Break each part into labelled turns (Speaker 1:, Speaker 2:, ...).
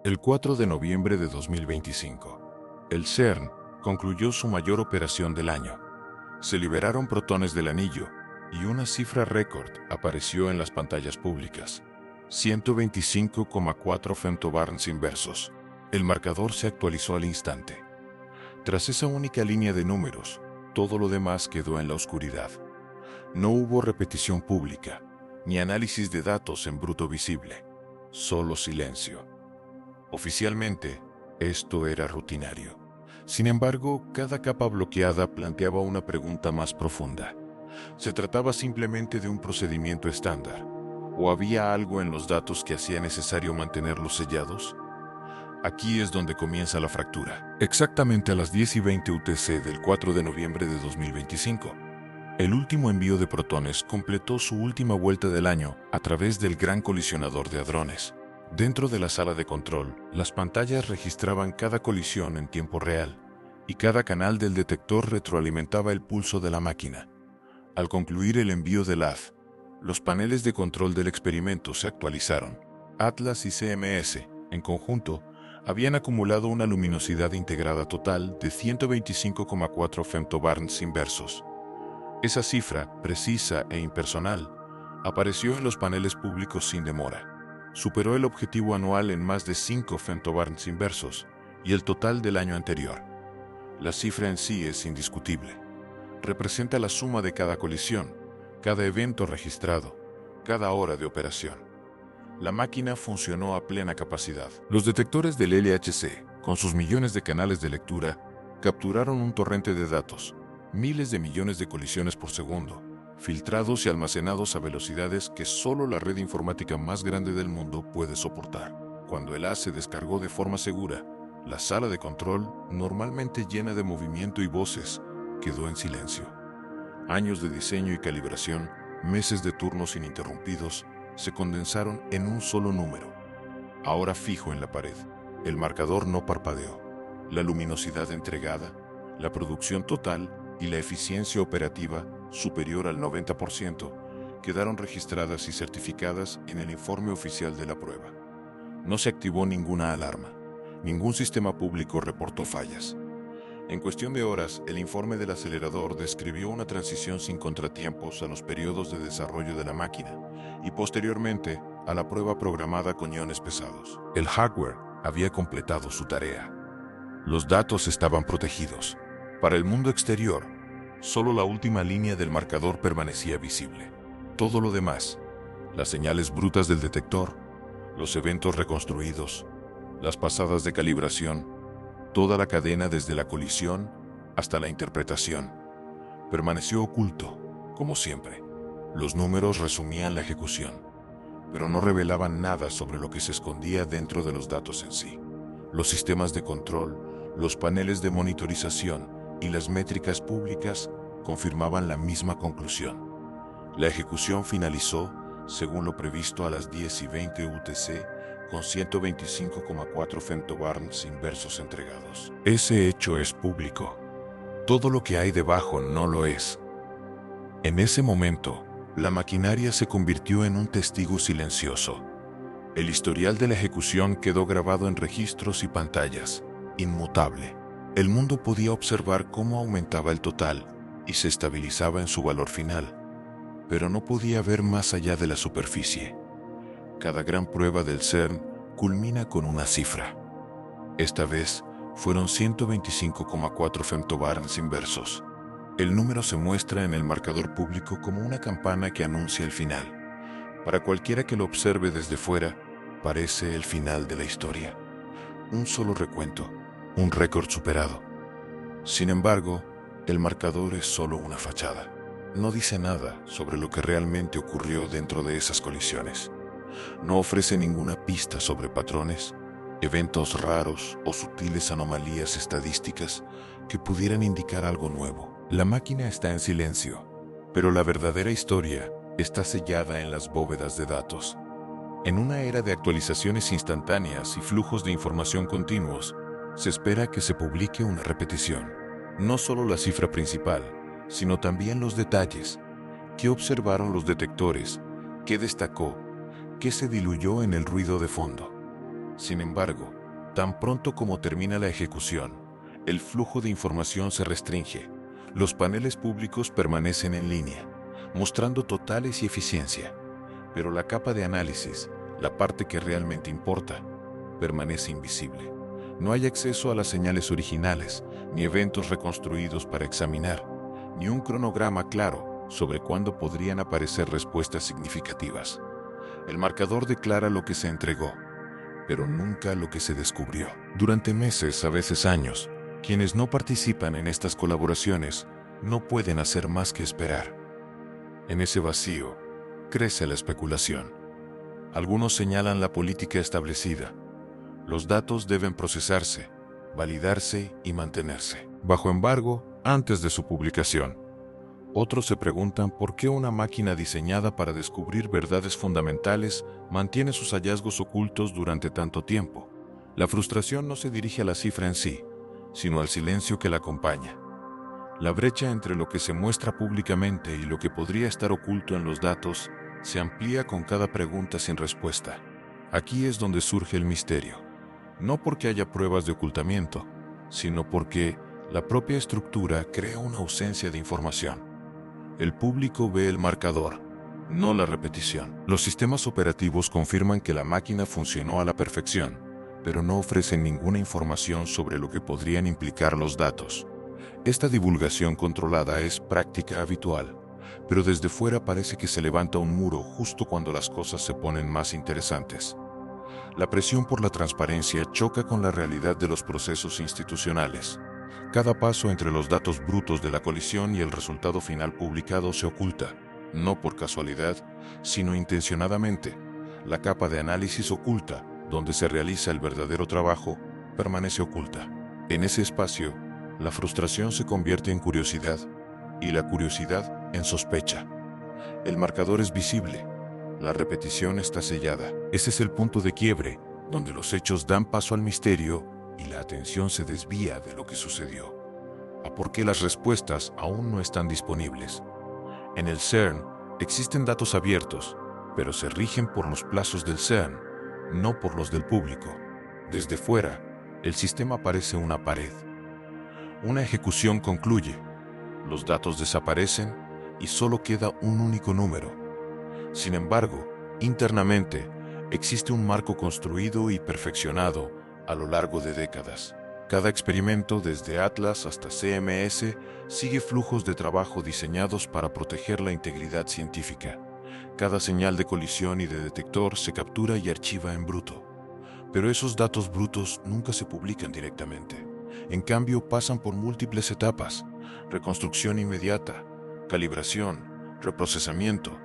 Speaker 1: El 4 de noviembre de 2025, el CERN concluyó su mayor operación del año. Se liberaron protones del anillo y una cifra récord apareció en las pantallas públicas: 125,4 femtobarns inversos. El marcador se actualizó al instante. Tras esa única línea de números, todo lo demás quedó en la oscuridad. No hubo repetición pública, ni análisis de datos en bruto visible, solo silencio. Oficialmente, esto era rutinario. Sin embargo, cada capa bloqueada planteaba una pregunta más profunda. ¿Se trataba simplemente de un procedimiento estándar? ¿O había algo en los datos que hacía necesario mantenerlos sellados? Aquí es donde comienza la fractura. Exactamente a las 10:20 UTC del 4 de noviembre de 2025, el último envío de protones completó su última vuelta del año a través del Gran Colisionador de Hadrones. Dentro de la sala de control, las pantallas registraban cada colisión en tiempo real, y cada canal del detector retroalimentaba el pulso de la máquina. Al concluir el envío del haz, los paneles de control del experimento se actualizaron. Atlas y CMS, en conjunto, habían acumulado una luminosidad integrada total de 125,4 femtobarns inversos. Esa cifra, precisa e impersonal, apareció en los paneles públicos sin demora. Superó el objetivo anual en más de 5 femtobarns inversos y el total del año anterior. La cifra en sí es indiscutible. Representa la suma de cada colisión, cada evento registrado, cada hora de operación. La máquina funcionó a plena capacidad. Los detectores del LHC, con sus millones de canales de lectura, capturaron un torrente de datos, miles de millones de colisiones por segundo, filtrados y almacenados a velocidades que solo la red informática más grande del mundo puede soportar. Cuando el haz se descargó de forma segura, la sala de control, normalmente llena de movimiento y voces, quedó en silencio. Años de diseño y calibración, meses de turnos ininterrumpidos, se condensaron en un solo número. Ahora fijo en la pared, el marcador no parpadeó. La luminosidad entregada, la producción total y la eficiencia operativa superior al 90% quedaron registradas y certificadas en el informe oficial de la prueba. No se activó ninguna alarma, ningún sistema público reportó fallas. En cuestión de horas, el informe del acelerador describió una transición sin contratiempos a los periodos de desarrollo de la máquina y posteriormente a la prueba programada con iones pesados. El hardware había completado su tarea. Los datos estaban protegidos. Para el mundo exterior, solo la última línea del marcador permanecía visible. Todo lo demás, las señales brutas del detector, los eventos reconstruidos, las pasadas de calibración, toda la cadena desde la colisión hasta la interpretación, permaneció oculto, como siempre. Los números resumían la ejecución, pero no revelaban nada sobre lo que se escondía dentro de los datos en sí. Los sistemas de control, los paneles de monitorización y las métricas públicas confirmaban la misma conclusión. La ejecución finalizó, según lo previsto, a las 10:20 UTC, con 125,4 femtobarns inversos entregados. Ese hecho es público. Todo lo que hay debajo no lo es. En ese momento, la maquinaria se convirtió en un testigo silencioso. El historial de la ejecución quedó grabado en registros y pantallas, inmutable. El mundo podía observar cómo aumentaba el total y se estabilizaba en su valor final, pero no podía ver más allá de la superficie. Cada gran prueba del CERN culmina con una cifra. Esta vez fueron 125,4 femtobarns inversos. El número se muestra en el marcador público como una campana que anuncia el final. Para cualquiera que lo observe desde fuera, parece el final de la historia. Un solo recuento, un récord superado. Sin embargo, el marcador es solo una fachada. No dice nada sobre lo que realmente ocurrió dentro de esas colisiones. No ofrece ninguna pista sobre patrones, eventos raros o sutiles anomalías estadísticas que pudieran indicar algo nuevo. La máquina está en silencio, pero la verdadera historia está sellada en las bóvedas de datos. En una era de actualizaciones instantáneas y flujos de información continuos, se espera que se publique una repetición. No solo la cifra principal, sino también los detalles. ¿Qué observaron los detectores? ¿Qué destacó? ¿Qué se diluyó en el ruido de fondo? Sin embargo, tan pronto como termina la ejecución, el flujo de información se restringe. Los paneles públicos permanecen en línea, mostrando totales y eficiencia, pero la capa de análisis, la parte que realmente importa, permanece invisible. No hay acceso a las señales originales, ni eventos reconstruidos para examinar, ni un cronograma claro sobre cuándo podrían aparecer respuestas significativas. El marcador declara lo que se entregó, pero nunca lo que se descubrió. Durante meses, a veces años, quienes no participan en estas colaboraciones no pueden hacer más que esperar. En ese vacío, crece la especulación. Algunos señalan la política establecida. Los datos deben procesarse, validarse y mantenerse bajo embargo antes de su publicación. Otros se preguntan por qué una máquina diseñada para descubrir verdades fundamentales mantiene sus hallazgos ocultos durante tanto tiempo. La frustración no se dirige a la cifra en sí, sino al silencio que la acompaña. La brecha entre lo que se muestra públicamente y lo que podría estar oculto en los datos se amplía con cada pregunta sin respuesta. Aquí es donde surge el misterio. No porque haya pruebas de ocultamiento, sino porque la propia estructura crea una ausencia de información. El público ve el marcador, no la repetición. Los sistemas operativos confirman que la máquina funcionó a la perfección, pero no ofrecen ninguna información sobre lo que podrían implicar los datos. Esta divulgación controlada es práctica habitual, pero desde fuera parece que se levanta un muro justo cuando las cosas se ponen más interesantes. La presión por la transparencia choca con la realidad de los procesos institucionales. Cada paso entre los datos brutos de la colisión y el resultado final publicado se oculta, no por casualidad, sino intencionadamente. La capa de análisis oculta, donde se realiza el verdadero trabajo, permanece oculta. En ese espacio, la frustración se convierte en curiosidad y la curiosidad en sospecha. El marcador es visible, la repetición está sellada. Ese es el punto de quiebre, donde los hechos dan paso al misterio y la atención se desvía de lo que sucedió, a por qué las respuestas aún no están disponibles. En el CERN existen datos abiertos, pero se rigen por los plazos del CERN, no por los del público. Desde fuera, el sistema parece una pared. Una ejecución concluye, los datos desaparecen y solo queda un único número. Sin embargo, internamente, existe un marco construido y perfeccionado a lo largo de décadas. Cada experimento, desde Atlas hasta CMS, sigue flujos de trabajo diseñados para proteger la integridad científica. Cada señal de colisión y de detector se captura y archiva en bruto. Pero esos datos brutos nunca se publican directamente. En cambio, pasan por múltiples etapas: reconstrucción inmediata, calibración, reprocesamiento,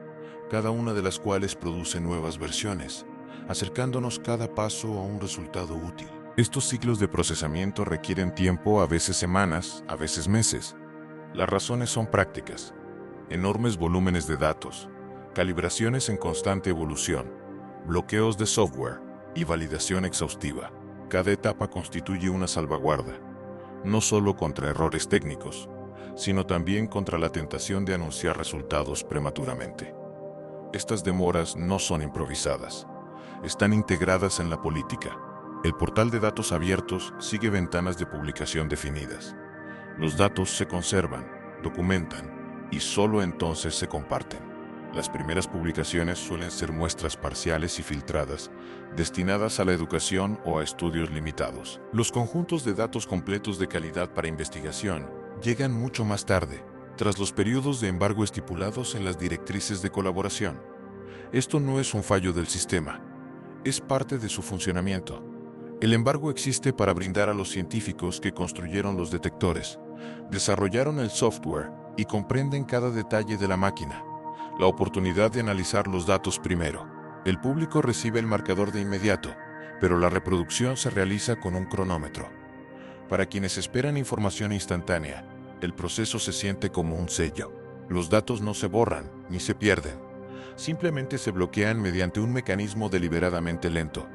Speaker 1: cada una de las cuales produce nuevas versiones, acercándonos cada paso a un resultado útil. Estos ciclos de procesamiento requieren tiempo, a veces semanas, a veces meses. Las razones son prácticas: enormes volúmenes de datos, calibraciones en constante evolución, bloqueos de software y validación exhaustiva. Cada etapa constituye una salvaguarda, no solo contra errores técnicos, sino también contra la tentación de anunciar resultados prematuramente. Estas demoras no son improvisadas, están integradas en la política. El portal de datos abiertos sigue ventanas de publicación definidas. Los datos se conservan, documentan y solo entonces se comparten. Las primeras publicaciones suelen ser muestras parciales y filtradas, destinadas a la educación o a estudios limitados. Los conjuntos de datos completos de calidad para investigación llegan mucho más tarde, tras los periodos de embargo estipulados en las directrices de colaboración. Esto no es un fallo del sistema, es parte de su funcionamiento. El embargo existe para brindar a los científicos que construyeron los detectores, desarrollaron el software y comprenden cada detalle de la máquina, la oportunidad de analizar los datos primero. El público recibe el marcador de inmediato, pero la reproducción se realiza con un cronómetro. Para quienes esperan información instantánea, el proceso se siente como un sello. Los datos no se borran ni se pierden, simplemente se bloquean mediante un mecanismo deliberadamente lento.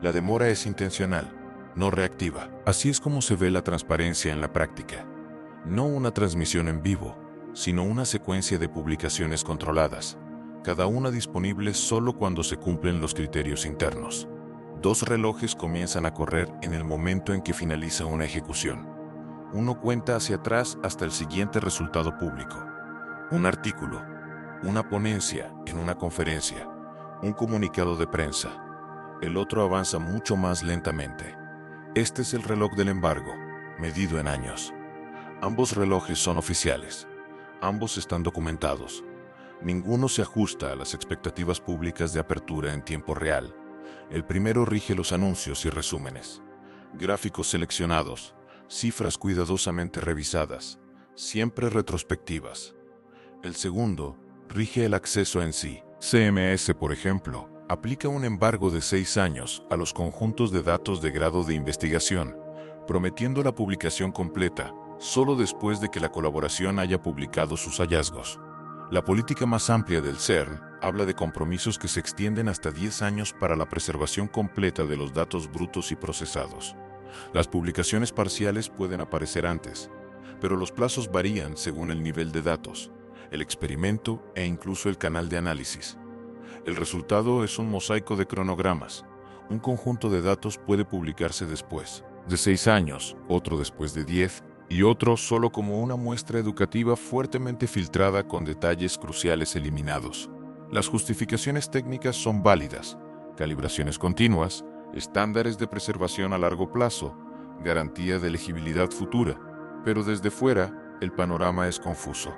Speaker 1: La demora es intencional, no reactiva. Así es como se ve la transparencia en la práctica. No una transmisión en vivo, sino una secuencia de publicaciones controladas, cada una disponible solo cuando se cumplen los criterios internos. Dos relojes comienzan a correr en el momento en que finaliza una ejecución. Uno cuenta hacia atrás hasta el siguiente resultado público. Un artículo, una ponencia en una conferencia, un comunicado de prensa. El otro avanza mucho más lentamente. Este es el reloj del embargo, medido en años. Ambos relojes son oficiales. Ambos están documentados. Ninguno se ajusta a las expectativas públicas de apertura en tiempo real. El primero rige los anuncios y resúmenes. Gráficos seleccionados, cifras cuidadosamente revisadas, siempre retrospectivas. El segundo rige el acceso en sí. CMS, por ejemplo, aplica un embargo de 6 años a los conjuntos de datos de grado de investigación, prometiendo la publicación completa solo después de que la colaboración haya publicado sus hallazgos. La política más amplia del CERN habla de compromisos que se extienden hasta 10 años para la preservación completa de los datos brutos y procesados. Las publicaciones parciales pueden aparecer antes, pero los plazos varían según el nivel de datos, el experimento e incluso el canal de análisis. El resultado es un mosaico de cronogramas. Un conjunto de datos puede publicarse después de 6 años, otro después de 10, y otro solo como una muestra educativa fuertemente filtrada con detalles cruciales eliminados. Las justificaciones técnicas son válidas: calibraciones continuas, estándares de preservación a largo plazo, garantía de legibilidad futura. Pero desde fuera, el panorama es confuso.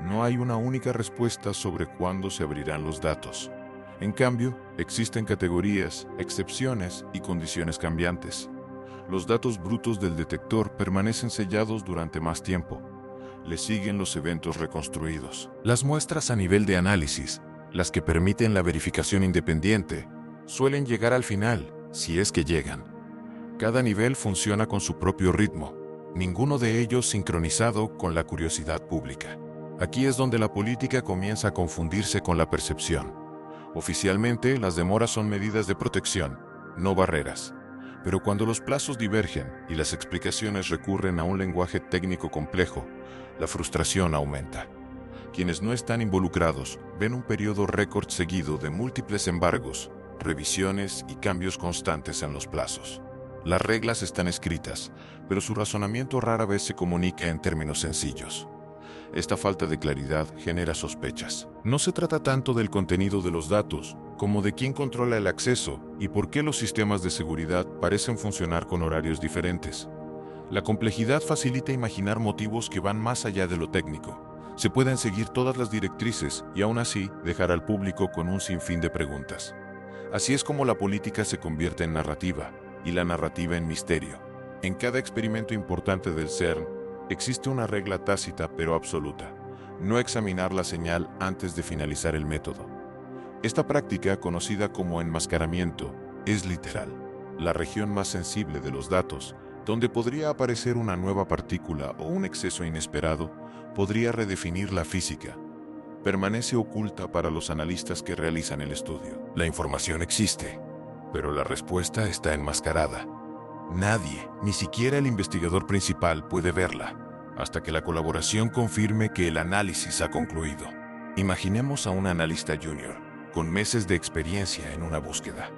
Speaker 1: No hay una única respuesta sobre cuándo se abrirán los datos. En cambio, existen categorías, excepciones y condiciones cambiantes. Los datos brutos del detector permanecen sellados durante más tiempo. Le siguen los eventos reconstruidos. Las muestras a nivel de análisis, las que permiten la verificación independiente, suelen llegar al final, si es que llegan. Cada nivel funciona con su propio ritmo, ninguno de ellos sincronizado con la curiosidad pública. Aquí es donde la política comienza a confundirse con la percepción. Oficialmente, las demoras son medidas de protección, no barreras. Pero cuando los plazos divergen y las explicaciones recurren a un lenguaje técnico complejo, la frustración aumenta. Quienes no están involucrados ven un periodo récord seguido de múltiples embargos, revisiones y cambios constantes en los plazos. Las reglas están escritas, pero su razonamiento rara vez se comunica en términos sencillos. Esta falta de claridad genera sospechas. No se trata tanto del contenido de los datos, como de quién controla el acceso y por qué los sistemas de seguridad parecen funcionar con horarios diferentes. La complejidad facilita imaginar motivos que van más allá de lo técnico. Se pueden seguir todas las directrices y aún así dejar al público con un sinfín de preguntas. Así es como la política se convierte en narrativa y la narrativa en misterio. En cada experimento importante del CERN, existe una regla tácita pero absoluta: no examinar la señal antes de finalizar el método. Esta práctica, conocida como enmascaramiento, es literal. La región más sensible de los datos, donde podría aparecer una nueva partícula o un exceso inesperado, podría redefinir la física. Permanece oculta para los analistas que realizan el estudio. La información existe, pero la respuesta está enmascarada. Nadie, ni siquiera el investigador principal, puede verla, hasta que la colaboración confirme que el análisis ha concluido. Imaginemos a un analista junior, con meses de experiencia en una búsqueda.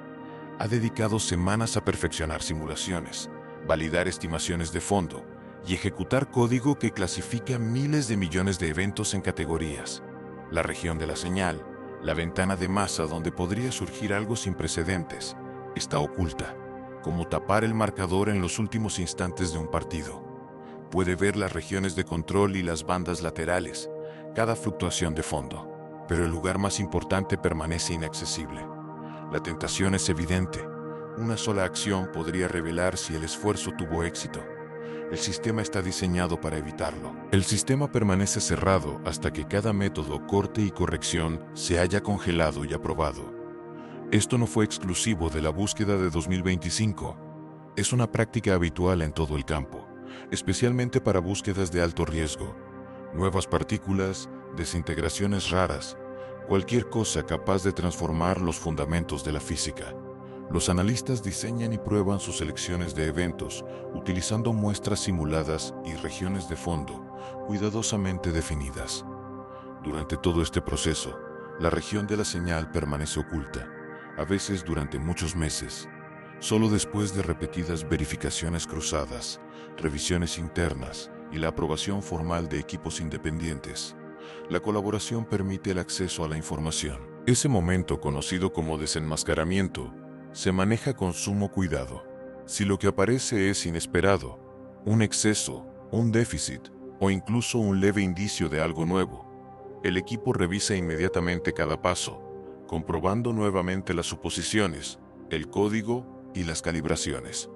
Speaker 1: Ha dedicado semanas a perfeccionar simulaciones, validar estimaciones de fondo y ejecutar código que clasifica miles de millones de eventos en categorías. La región de la señal, la ventana de masa donde podría surgir algo sin precedentes, está oculta, como tapar el marcador en los últimos instantes de un partido. Puede ver las regiones de control y las bandas laterales, cada fluctuación de fondo, pero el lugar más importante permanece inaccesible. La tentación es evidente. Una sola acción podría revelar si el esfuerzo tuvo éxito. El sistema está diseñado para evitarlo. El sistema permanece cerrado hasta que cada método, corte y corrección se haya congelado y aprobado. Esto no fue exclusivo de la búsqueda de 2025. Es una práctica habitual en todo el campo, especialmente para búsquedas de alto riesgo. Nuevas partículas, desintegraciones raras, cualquier cosa capaz de transformar los fundamentos de la física. Los analistas diseñan y prueban sus selecciones de eventos utilizando muestras simuladas y regiones de fondo cuidadosamente definidas. Durante todo este proceso, la región de la señal permanece oculta, a veces durante muchos meses. Solo después de repetidas verificaciones cruzadas, revisiones internas y la aprobación formal de equipos independientes, la colaboración permite el acceso a la información. Ese momento, conocido como desenmascaramiento, se maneja con sumo cuidado. Si lo que aparece es inesperado, un exceso, un déficit o incluso un leve indicio de algo nuevo, el equipo revisa inmediatamente cada paso, comprobando nuevamente las suposiciones, el código y las calibraciones.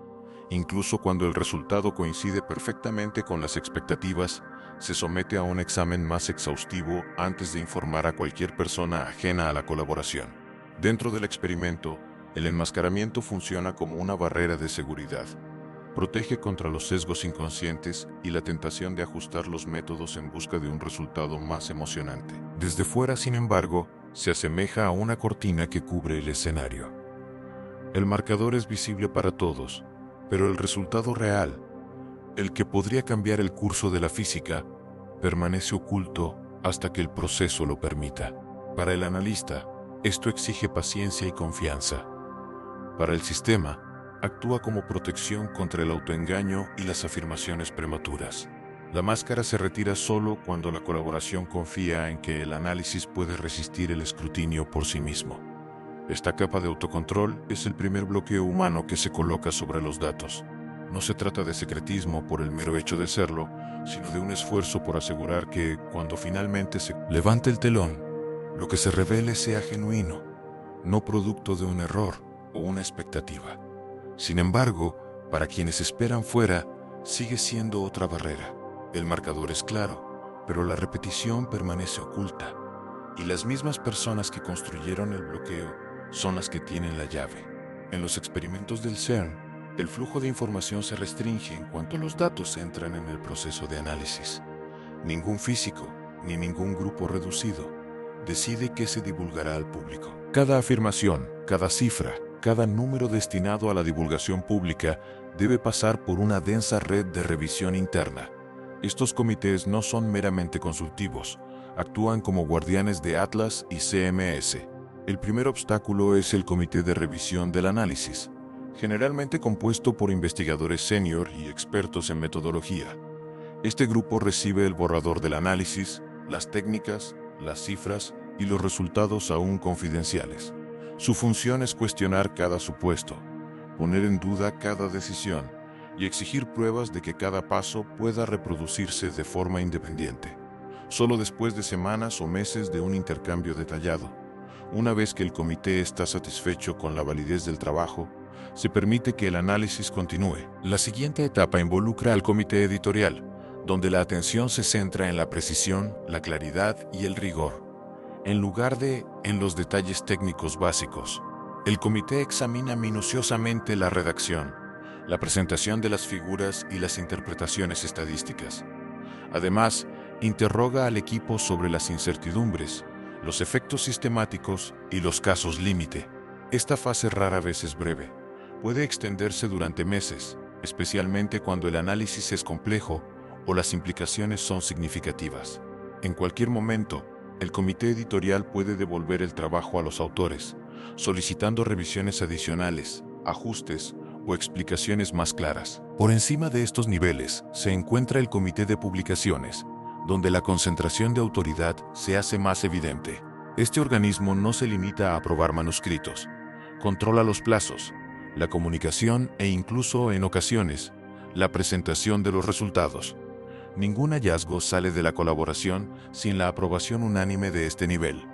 Speaker 1: Incluso cuando el resultado coincide perfectamente con las expectativas, se somete a un examen más exhaustivo antes de informar a cualquier persona ajena a la colaboración. Dentro del experimento, el enmascaramiento funciona como una barrera de seguridad. Protege contra los sesgos inconscientes y la tentación de ajustar los métodos en busca de un resultado más emocionante. Desde fuera, sin embargo, se asemeja a una cortina que cubre el escenario. El marcador es visible para todos, pero el resultado real, el que podría cambiar el curso de la física, permanece oculto hasta que el proceso lo permita. Para el analista, esto exige paciencia y confianza. Para el sistema, actúa como protección contra el autoengaño y las afirmaciones prematuras. La máscara se retira solo cuando la colaboración confía en que el análisis puede resistir el escrutinio por sí mismo. Esta capa de autocontrol es el primer bloqueo humano que se coloca sobre los datos. No se trata de secretismo por el mero hecho de serlo, sino de un esfuerzo por asegurar que, cuando finalmente se levante el telón, lo que se revele sea genuino, no producto de un error o una expectativa. Sin embargo, para quienes esperan fuera, sigue siendo otra barrera. El marcador es claro, pero la repetición permanece oculta, y las mismas personas que construyeron el bloqueo son las que tienen la llave. En los experimentos del CERN, el flujo de información se restringe en cuanto los datos entran en el proceso de análisis. Ningún físico, ni ningún grupo reducido, decide qué se divulgará al público. Cada afirmación, cada cifra, cada número destinado a la divulgación pública debe pasar por una densa red de revisión interna. Estos comités no son meramente consultivos, actúan como guardianes de Atlas y CMS. El primer obstáculo es el Comité de Revisión del Análisis, generalmente compuesto por investigadores senior y expertos en metodología. Este grupo recibe el borrador del análisis, las técnicas, las cifras y los resultados aún confidenciales. Su función es cuestionar cada supuesto, poner en duda cada decisión y exigir pruebas de que cada paso pueda reproducirse de forma independiente. Solo después de semanas o meses de un intercambio detallado, una vez que el comité está satisfecho con la validez del trabajo, se permite que el análisis continúe. La siguiente etapa involucra al comité editorial, donde la atención se centra en la precisión, la claridad y el rigor, en lugar de en los detalles técnicos básicos. El comité examina minuciosamente la redacción, la presentación de las figuras y las interpretaciones estadísticas. Además, interroga al equipo sobre las incertidumbres, los efectos sistemáticos y los casos límite. Esta fase rara vez es breve. Puede extenderse durante meses, especialmente cuando el análisis es complejo o las implicaciones son significativas. En cualquier momento, el comité editorial puede devolver el trabajo a los autores, solicitando revisiones adicionales, ajustes o explicaciones más claras. Por encima de estos niveles se encuentra el comité de publicaciones, donde la concentración de autoridad se hace más evidente. Este organismo no se limita a aprobar manuscritos, controla los plazos, la comunicación e incluso, en ocasiones, la presentación de los resultados. Ningún hallazgo sale de la colaboración sin la aprobación unánime de este nivel.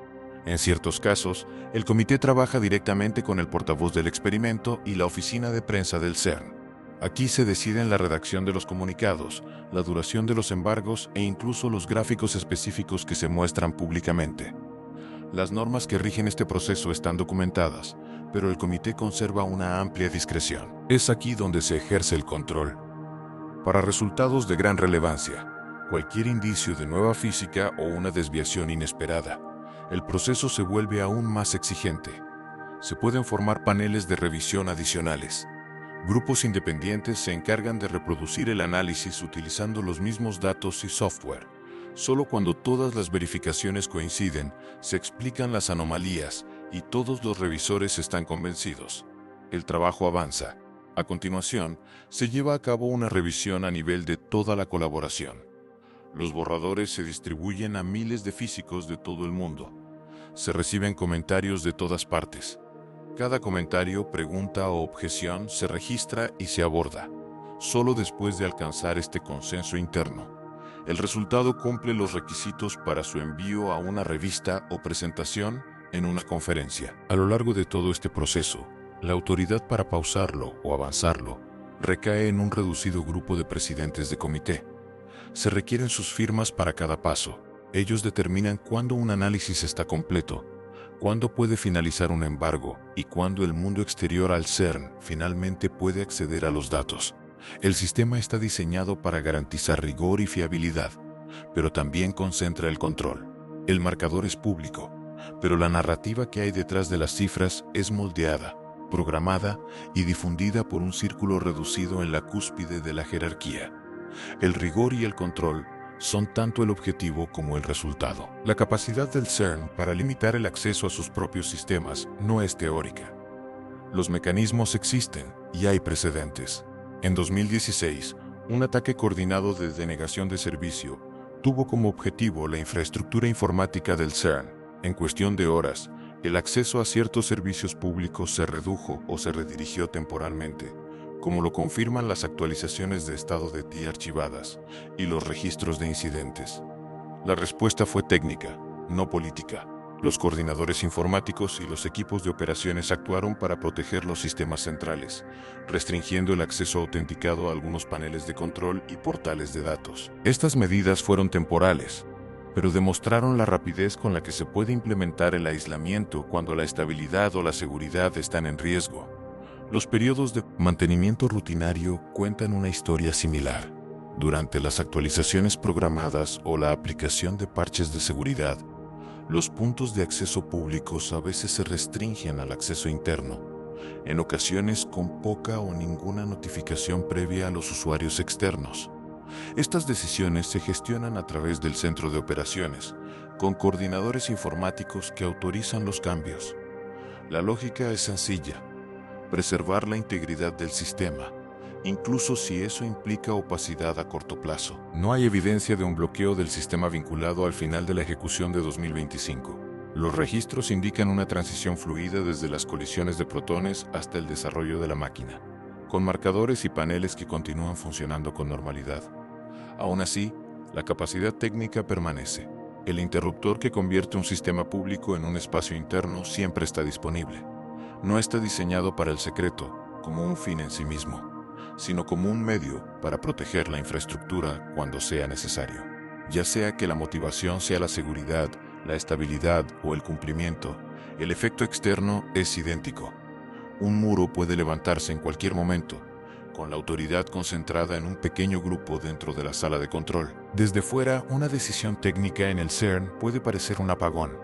Speaker 1: En ciertos casos, el comité trabaja directamente con el portavoz del experimento y la oficina de prensa del CERN. Aquí se deciden la redacción de los comunicados, la duración de los embargos e incluso los gráficos específicos que se muestran públicamente. Las normas que rigen este proceso están documentadas, pero el comité conserva una amplia discreción. Es aquí donde se ejerce el control. Para resultados de gran relevancia, cualquier indicio de nueva física o una desviación inesperada, el proceso se vuelve aún más exigente. Se pueden formar paneles de revisión adicionales. Grupos independientes se encargan de reproducir el análisis utilizando los mismos datos y software. Solo cuando todas las verificaciones coinciden, se explican las anomalías y todos los revisores están convencidos. El trabajo avanza. A continuación, se lleva a cabo una revisión a nivel de toda la colaboración. Los borradores se distribuyen a miles de físicos de todo el mundo. Se reciben comentarios de todas partes. Cada comentario, pregunta o objeción se registra y se aborda. Solo después de alcanzar este consenso interno, el resultado cumple los requisitos para su envío a una revista o presentación en una conferencia. A lo largo de todo este proceso, la autoridad para pausarlo o avanzarlo recae en un reducido grupo de presidentes de comité. Se requieren sus firmas para cada paso. Ellos determinan cuándo un análisis está completo, cuándo puede finalizar un embargo y cuándo el mundo exterior al CERN finalmente puede acceder a los datos. El sistema está diseñado para garantizar rigor y fiabilidad, pero también concentra el control. El marcador es público, pero la narrativa que hay detrás de las cifras es moldeada, programada y difundida por un círculo reducido en la cúspide de la jerarquía. El rigor y el control son tanto el objetivo como el resultado. La capacidad del CERN para limitar el acceso a sus propios sistemas no es teórica. Los mecanismos existen y hay precedentes. En 2016, un ataque coordinado de denegación de servicio tuvo como objetivo la infraestructura informática del CERN. En cuestión de horas, el acceso a ciertos servicios públicos se redujo o se redirigió temporalmente, como lo confirman las actualizaciones de estado de TI archivadas y los registros de incidentes. La respuesta fue técnica, no política. Los coordinadores informáticos y los equipos de operaciones actuaron para proteger los sistemas centrales, restringiendo el acceso autenticado a algunos paneles de control y portales de datos. Estas medidas fueron temporales, pero demostraron la rapidez con la que se puede implementar el aislamiento cuando la estabilidad o la seguridad están en riesgo. Los periodos de mantenimiento rutinario cuentan una historia similar. Durante las actualizaciones programadas o la aplicación de parches de seguridad, los puntos de acceso públicos a veces se restringen al acceso interno, en ocasiones con poca o ninguna notificación previa a los usuarios externos. Estas decisiones se gestionan a través del centro de operaciones, con coordinadores informáticos que autorizan los cambios. La lógica es sencilla: preservar la integridad del sistema, incluso si eso implica opacidad a corto plazo. No hay evidencia de un bloqueo del sistema vinculado al final de la ejecución de 2025. Los registros indican una transición fluida desde las colisiones de protones hasta el desarrollo de la máquina, con marcadores y paneles que continúan funcionando con normalidad. Aún así, la capacidad técnica permanece. El interruptor que convierte un sistema público en un espacio interno siempre está disponible. No está diseñado para el secreto, como un fin en sí mismo, sino como un medio para proteger la infraestructura cuando sea necesario. Ya sea que la motivación sea la seguridad, la estabilidad o el cumplimiento, el efecto externo es idéntico. Un muro puede levantarse en cualquier momento, con la autoridad concentrada en un pequeño grupo dentro de la sala de control. Desde fuera, una decisión técnica en el CERN puede parecer un apagón.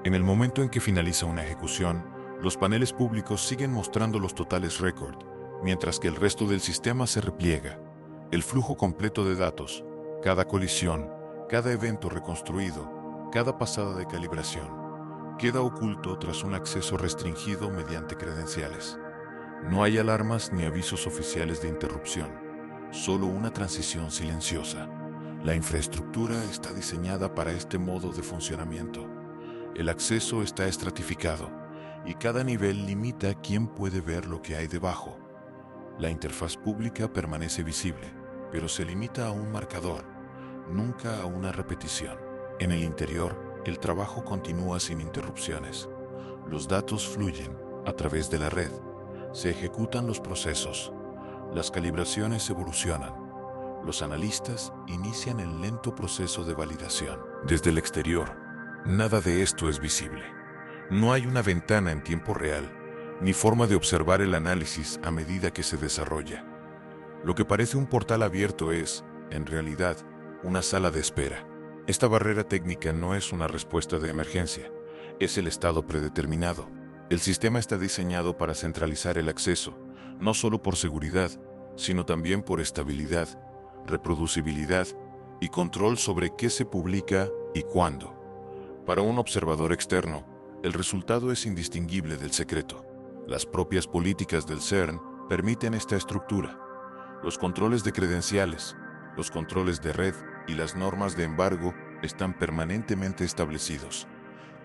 Speaker 1: En el momento en que finaliza una ejecución, los paneles públicos siguen mostrando los totales récord, mientras que el resto del sistema se repliega. El flujo completo de datos, cada colisión, cada evento reconstruido, cada pasada de calibración, queda oculto tras un acceso restringido mediante credenciales. No hay alarmas ni avisos oficiales de interrupción, solo una transición silenciosa. La infraestructura está diseñada para este modo de funcionamiento. El acceso está estratificado y cada nivel limita quién puede ver lo que hay debajo. La interfaz pública permanece visible, pero se limita a un marcador, nunca a una repetición. En el interior, el trabajo continúa sin interrupciones. Los datos fluyen a través de la red. Se ejecutan los procesos. Las calibraciones evolucionan. Los analistas inician el lento proceso de validación. Desde el exterior, nada de esto es visible. No hay una ventana en tiempo real, ni forma de observar el análisis a medida que se desarrolla. Lo que parece un portal abierto es, en realidad, una sala de espera. Esta barrera técnica no es una respuesta de emergencia, es el estado predeterminado. El sistema está diseñado para centralizar el acceso, no solo por seguridad, sino también por estabilidad, reproducibilidad y control sobre qué se publica y cuándo. Para un observador externo, el resultado es indistinguible del secreto. Las propias políticas del CERN permiten esta estructura. Los controles de credenciales, los controles de red y las normas de embargo están permanentemente establecidos,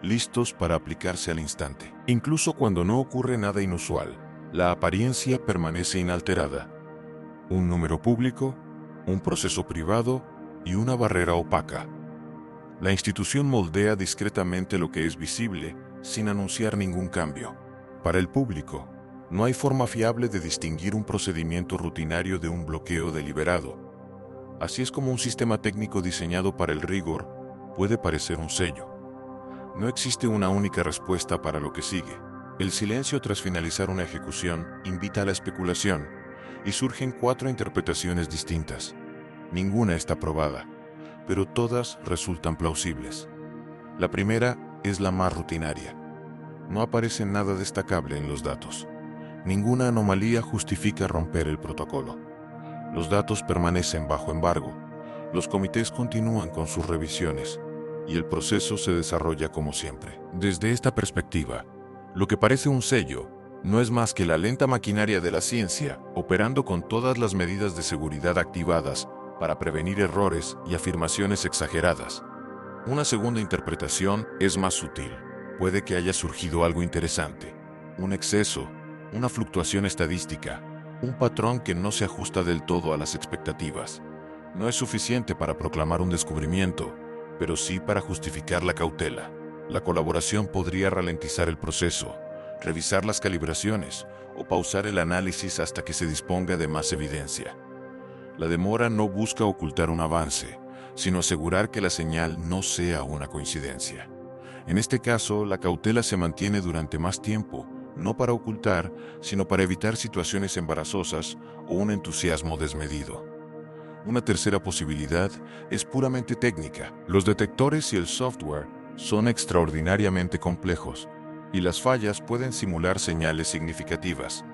Speaker 1: listos para aplicarse al instante. Incluso cuando no ocurre nada inusual, la apariencia permanece inalterada. Un número público, un proceso privado y una barrera opaca. La institución moldea discretamente lo que es visible sin anunciar ningún cambio. Para el público, no hay forma fiable de distinguir un procedimiento rutinario de un bloqueo deliberado. Así es como un sistema técnico diseñado para el rigor puede parecer un sello. No existe una única respuesta para lo que sigue. El silencio tras finalizar una ejecución invita a la especulación y surgen 4 interpretaciones distintas. Ninguna está probada, pero todas resultan plausibles. La primera es la más rutinaria. No aparece nada destacable en los datos. Ninguna anomalía justifica romper el protocolo. Los datos permanecen bajo embargo. Los comités continúan con sus revisiones y el proceso se desarrolla como siempre. Desde esta perspectiva, lo que parece un sello no es más que la lenta maquinaria de la ciencia operando con todas las medidas de seguridad activadas para prevenir errores y afirmaciones exageradas. Una segunda interpretación es más sutil. Puede que haya surgido algo interesante, un exceso, una fluctuación estadística, un patrón que no se ajusta del todo a las expectativas. No es suficiente para proclamar un descubrimiento, pero sí para justificar la cautela. La colaboración podría ralentizar el proceso, revisar las calibraciones o pausar el análisis hasta que se disponga de más evidencia. La demora no busca ocultar un avance, sino asegurar que la señal no sea una coincidencia. En este caso, la cautela se mantiene durante más tiempo, no para ocultar, sino para evitar situaciones embarazosas o un entusiasmo desmedido. Una tercera posibilidad es puramente técnica. Los detectores y el software son extraordinariamente complejos, y las fallas pueden simular señales significativas.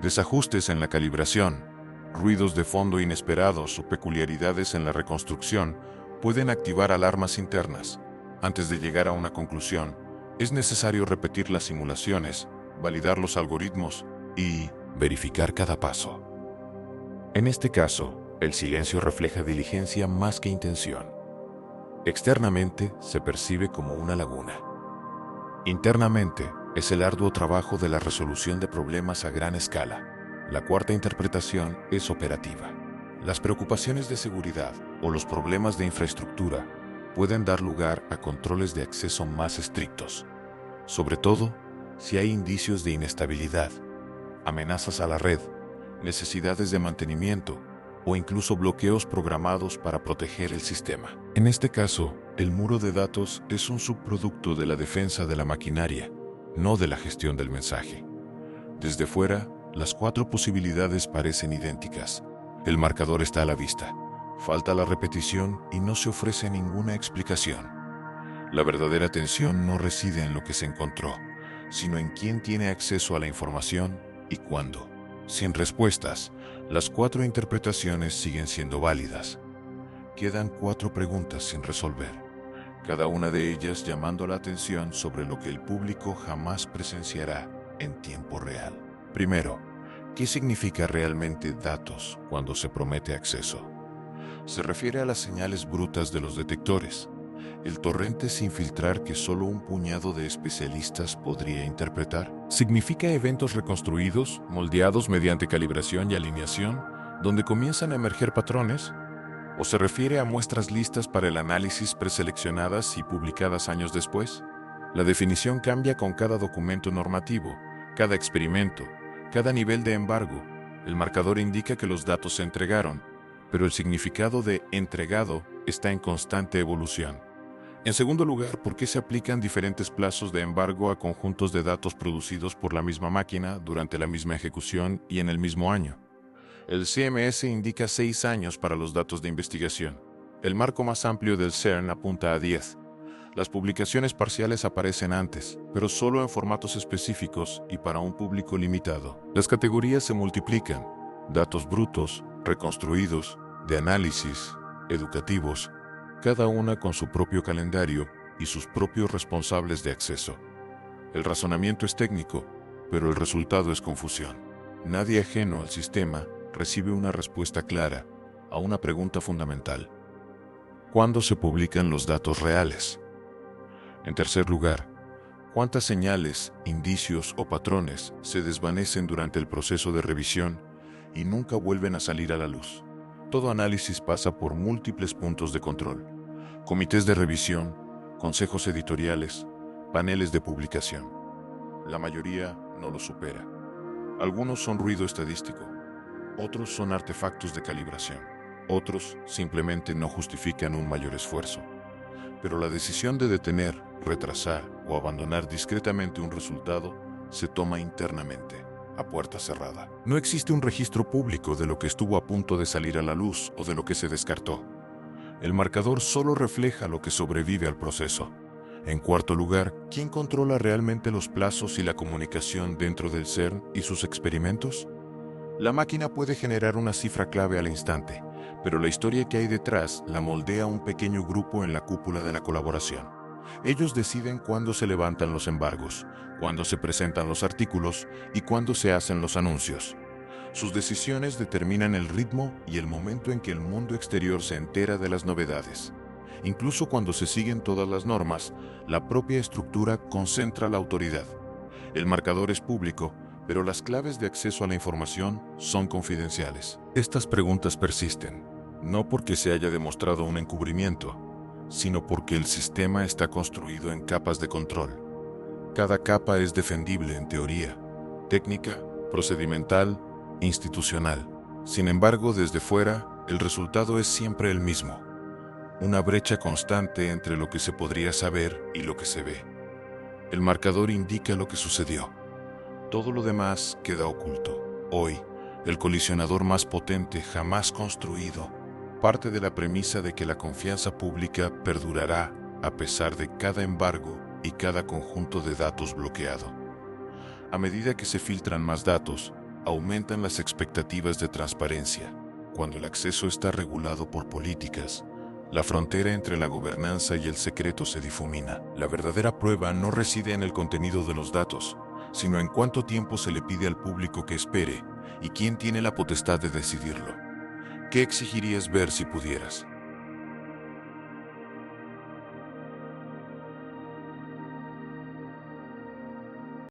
Speaker 1: Desajustes en la calibración, ruidos de fondo inesperados o peculiaridades en la reconstrucción pueden activar alarmas internas. Antes de llegar a una conclusión, es necesario repetir las simulaciones, validar los algoritmos y verificar cada paso. En este caso, el silencio refleja diligencia más que intención. Externamente se percibe como una laguna. Internamente es el arduo trabajo de la resolución de problemas a gran escala. La cuarta interpretación es operativa. Las preocupaciones de seguridad o los problemas de infraestructura pueden dar lugar a controles de acceso más estrictos, sobre todo si hay indicios de inestabilidad, amenazas a la red, necesidades de mantenimiento o incluso bloqueos programados para proteger el sistema. En este caso, el muro de datos es un subproducto de la defensa de la maquinaria, no de la gestión del mensaje. Desde fuera, las 4 posibilidades parecen idénticas. El marcador está a la vista. Falta la repetición y no se ofrece ninguna explicación. La verdadera tensión no reside en lo que se encontró, sino en quién tiene acceso a la información y cuándo. Sin respuestas, las 4 interpretaciones siguen siendo válidas. Quedan 4 preguntas sin resolver, cada una de ellas llamando la atención sobre lo que el público jamás presenciará en tiempo real. Primero, ¿qué significa realmente datos cuando se promete acceso? Se refiere a las señales brutas de los detectores, el torrente sin filtrar que solo un puñado de especialistas podría interpretar. ¿Significa eventos reconstruidos, moldeados mediante calibración y alineación, donde comienzan a emerger patrones? ¿O se refiere a muestras listas para el análisis preseleccionadas y publicadas años después? La definición cambia con cada documento normativo, cada experimento, cada nivel de embargo. El marcador indica que los datos se entregaron, pero el significado de entregado está en constante evolución. En segundo lugar, ¿por qué se aplican diferentes plazos de embargo a conjuntos de datos producidos por la misma máquina durante la misma ejecución y en el mismo año? El CMS indica 6 años para los datos de investigación. El marco más amplio del CERN apunta a 10. Las publicaciones parciales aparecen antes, pero solo en formatos específicos y para un público limitado. Las categorías se multiplican: datos brutos, reconstruidos, de análisis, educativos, cada una con su propio calendario y sus propios responsables de acceso. El razonamiento es técnico. pero el resultado es confusión. Nadie ajeno al sistema recibe una respuesta clara a una pregunta fundamental. ¿Cuándo se publican los datos reales? En tercer lugar, ¿cuántas señales, indicios o patrones se desvanecen durante el proceso de revisión y nunca vuelven a salir a la luz? Todo análisis pasa por múltiples puntos de control: comités de revisión, consejos editoriales, paneles de publicación. La mayoría no lo supera. Algunos son ruido estadístico, otros son artefactos de calibración, otros simplemente no justifican un mayor esfuerzo. Pero la decisión de detener, retrasar o abandonar discretamente un resultado se toma internamente, a puerta cerrada. No existe un registro público de lo que estuvo a punto de salir a la luz o de lo que se descartó. El marcador solo refleja lo que sobrevive al proceso. En cuarto lugar, ¿quién controla realmente los plazos y la comunicación dentro del CERN y sus experimentos? La máquina puede generar una cifra clave al instante, pero la historia que hay detrás la moldea un pequeño grupo en la cúpula de la colaboración. Ellos deciden cuándo se levantan los embargos, cuándo se presentan los artículos y cuándo se hacen los anuncios. Sus decisiones determinan el ritmo y el momento en que el mundo exterior se entera de las novedades. Incluso cuando se siguen todas las normas, la propia estructura concentra la autoridad. El marcador es público, pero las claves de acceso a la información son confidenciales. Estas preguntas persisten, no porque se haya demostrado un encubrimiento, sino porque el sistema está construido en capas de control. Cada capa es defendible en teoría, técnica, procedimental, institucional. Sin embargo, desde fuera, el resultado es siempre el mismo: una brecha constante entre lo que se podría saber y lo que se ve. El marcador indica lo que sucedió. Todo lo demás queda oculto. Hoy, el colisionador más potente jamás construido parte de la premisa de que la confianza pública perdurará a pesar de cada embargo y cada conjunto de datos bloqueado. A medida que se filtran más datos, aumentan las expectativas de transparencia. Cuando el acceso está regulado por políticas, la frontera entre la gobernanza y el secreto se difumina. La verdadera prueba no reside en el contenido de los datos, sino en cuánto tiempo se le pide al público que espere y quién tiene la potestad de decidirlo. ¿Qué exigirías ver si pudieras?